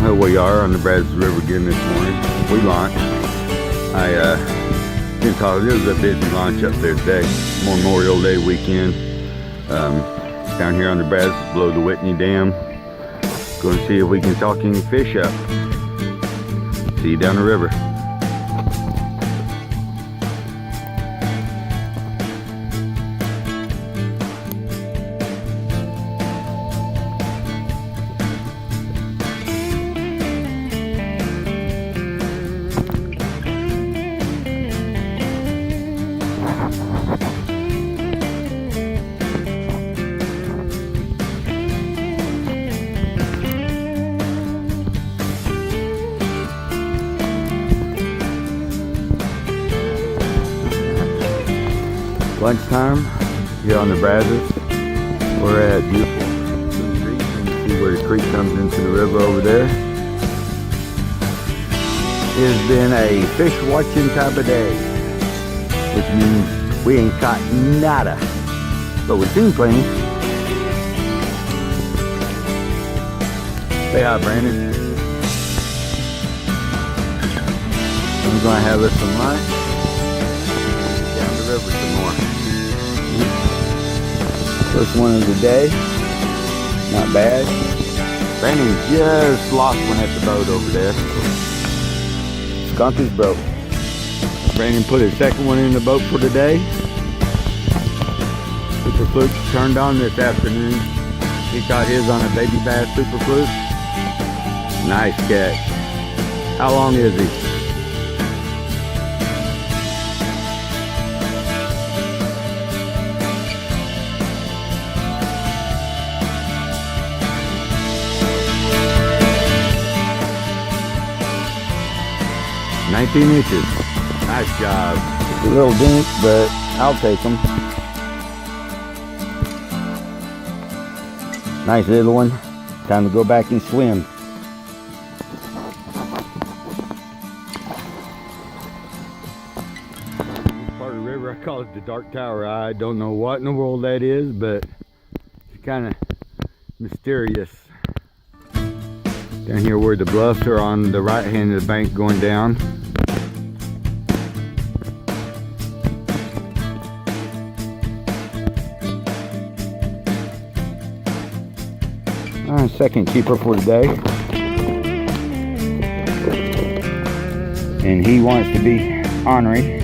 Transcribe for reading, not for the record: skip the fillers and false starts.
Here we are on the Brazos River again this morning. We launched. I can tell it was a busy launch up there today. Memorial Day weekend. Down here on the Brazos below the Whitney Dam. Going to see if we can talk any fish up. See you down the river. Lunchtime here on the Brazos. We're at beautiful creek. You can see where the creek comes into the river over there. It has been a fish watching type of day, which means we ain't caught nada, but we've seen plenty. Say hi, Brandon. I'm gonna have us some lunch. Down the river some more. First one of the day, not bad. Brandon just lost one at the boat over there. Skunked his boat. Brandon put his second one in the boat for today. Super Fluke turned on this afternoon. He caught his on a baby bass Super Fluke. Nice catch. How long is he? $19 inches. Nice job. It's a little dink, but I'll take them. Nice little one. Time to go back and swim. This part of the river, I call it the Dark Tower. I don't know what in the world that is, but it's kind of mysterious. Down here where the bluffs are on the right hand of the bank going down. Second keeper for today. And he wants to be ornery.